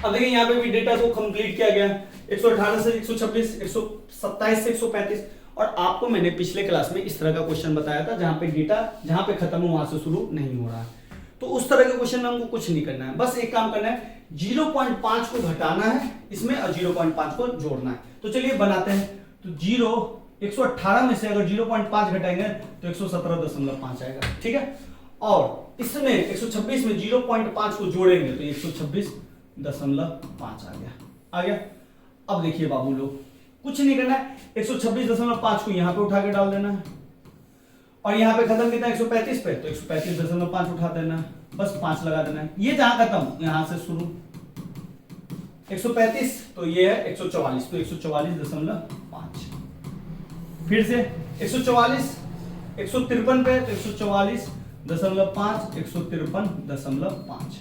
अब देखिए यहाँ पे भी डेटा को कंप्लीट किया गया 118 से 126, 127 से 135। और आपको मैंने पिछले क्लास में इस तरह का क्वेश्चन बताया था जहां पे डेटा जहां पे खत्म हो वहां से शुरू नहीं हो रहा है। तो उस तरह के क्वेश्चन में हमको कुछ नहीं करना है, बस एक काम करना है 0.5 को घटाना है इसमें और 0.5 को जोड़ना है। तो चलिए बनाते हैं। तो 118 में से अगर 0.5 घटाएंगे तो 117.5 आएगा, ठीक है। और इसमें 126 में 0.5 को जोड़ेंगे तो 126.5 आ गया। अब देखिए बाबू लोग, कुछ नहीं करना है, 126.5 को यहां पे उठा के डाल देना है और यहां पे खत्म कितना 135 पे, तो 135.5 उठा देना है, बस 5 लगा देना है। ये जहां खत्म यहां से शुरू 135, तो ये है 144, तो 144.5। फिर से 144, 153 पे तो 144.5, 153.5,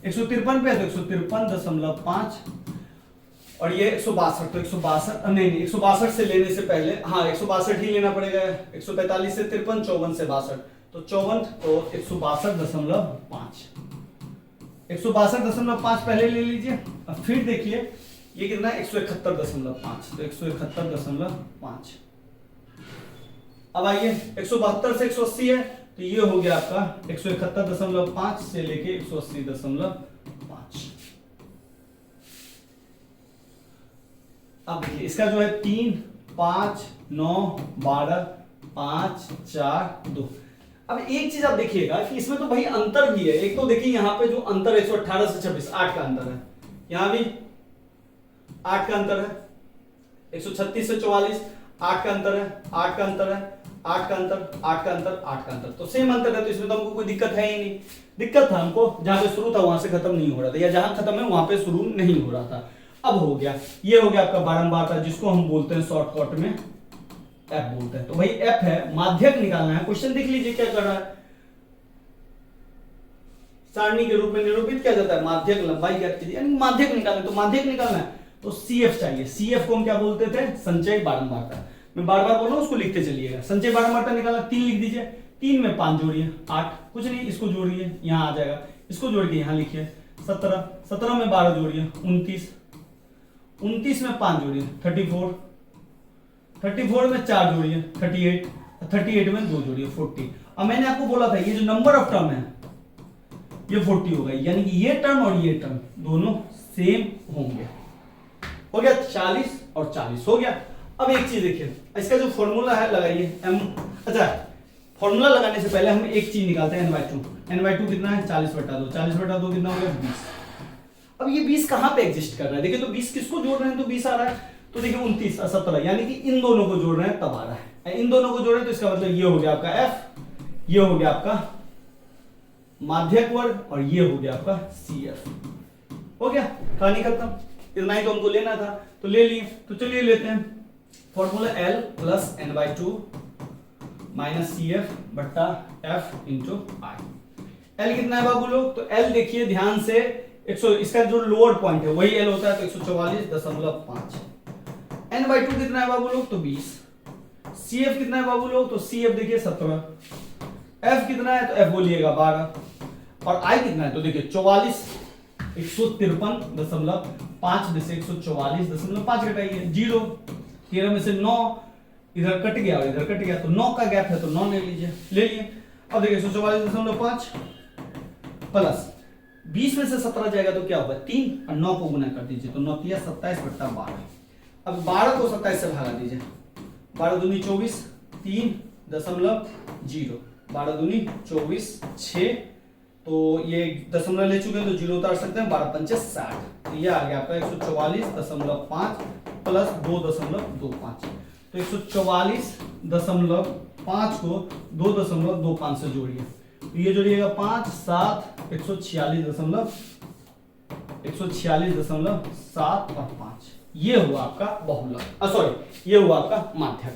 153 पे तो 153.5 और ये 162, तो 162 नहीं 162 से लेने से पहले, हाँ 162 ही लेना पड़ेगा। 145 से 53, 54 से 62, तो 54, तो 162.5, 162.5 पहले ले लीजिए। अब फिर देखिए ये कितना है 171.5, तो 171.5। अब आइए 172 से 180 है, तो ये हो गया आपका 171.5 से लेके 180.5। अब देखिए इसका जो है 3, 5, 9, 12, 5, 4, 2। अब एक चीज आप देखिएगा कि इसमें तो भाई अंतर भी है। एक तो देखिए यहाँ पे जो अंतर 118 से 26, 8 का अंतर है, यहां भी 8 का अंतर है, 136 से 44 8 का अंतर है, 8 का अंतर है, 8 का अंतर, 8 का अंतर, 8 का अंतर, तो सेम अंतर है। तो इसमें तो हमको कोई दिक्कत है ही नहीं। दिक्कत था हमको जहां पे शुरू था वहां से खत्म नहीं हो रहा था, या जहां खत्म है वहां पे शुरू नहीं हो रहा था। अब हो गया, ये हो गया आपका बारंबारता, जिसको हम बोलते हैं शॉर्टकट में एफ बोलते हैं। तो भाई एफ है, माध्यक निकालना है। क्वेश्चन देख लीजिए क्या कर रहा है, सारणी के रूप में निरूपित किया जाता है, माध्यक लंबाई ज्ञात कीजिए, यानी माध्यक निकालना है। तो माध्यक निकालना है तो सीएफ चाहिए। सीएफ को हम क्या बोलते थे, संचय बारंबारता। मैं बार बार बोल रहा हूं, उसको लिखते चलिएगा। संचय बारंबारता निकालना, 3 लिख दीजिए, 3 में 5 जोड़िए 8, कुछ नहीं, इसको जोड़िए यहां आ जाएगा, इसको जोड़ के यहां लिखिए 17, 17 में 12 जोड़िए 29, 29 में 5 जोड़िए 34, 34 में 4 जोड़िए 38, 38 में 2 जोड़िए 40। अब मैंने आपको बोला था ये जो नंबर ऑफ टर्म है ये 40 होगा, यानी कि ये टर्म और ये टर्म दोनों सेम होंगे। हो गया 40 और 40 हो गया। अब एक चीज देखिए, इसका जो फॉर्मूला है लगाइए m। अच्छा, फॉर्मूला लगाने से पहले हम एक चीज निकालते हैं n/2। n/2 कितना है 40/2, 40/2 कितना हो गया 20। अब ये 20 कहां पे एग्जिस्ट कर रहा है, देखिए तो 20 किसको जोड़ रहे हैं, तो 20 आ रहा है, तो देखिए 29 और 17, यानी कि इन दोनों को जोड़ रहे हैं तब आ रहा है। इन दोनों को जोड़ रहे हैं तो इसका मतलब ये हो गया आपका f, ये हो गया आपका माध्यक वर्ग और ये हो गया आपका CF। हो गया, कहानी खत्म। इतना ही तो हमको लेना था, तो ले लिए। तो चलिए लेते हैं formula L plus n/2 minus CF बट्टा F इंटू I। L कितना है बाबू लोग, तो L देखिए ध्यान से 100, इसका जो लोअर पॉइंट है वही L होता है, तो 144.5। n/2 कितना है बाबू लोग, तो 20। CF कितना है बाबू लोग, तो CF देखिए 17। F कितना है, तो F बोलिएगा 12। और I कितना है, तो देखिए 44, 153.5 में से 144.5 घटाइए 0, 13 में से 9 इधर कट गया और इधर कट गया, तो 9 का गैप है तो 9 ले लीजिए, ले लिए। अब देखिए 144.5 प्लस 20 में से 17 जाएगा तो क्या होगा 3 और 9 को गुना कर दीजिए, तो 9 तिया 27/12। अब 12 को 27 से भागा दीजिए, 12 दूनी 24, 3.0, 12 दूनी 24, 6, तो ये दशमलव ले चुके हैं तो 0 उतार सकते हैं, 12 पंचे 60, तो ये आ गया आपका 144.5 प्लस 2.25, तो 144.5 को 2.25 से जोड़िए, तो ये जोड़िएगा 5, 7, 146.7 और 5, ये हुआ आपका बहुलक, सॉरी ये हुआ आपका माध्यक।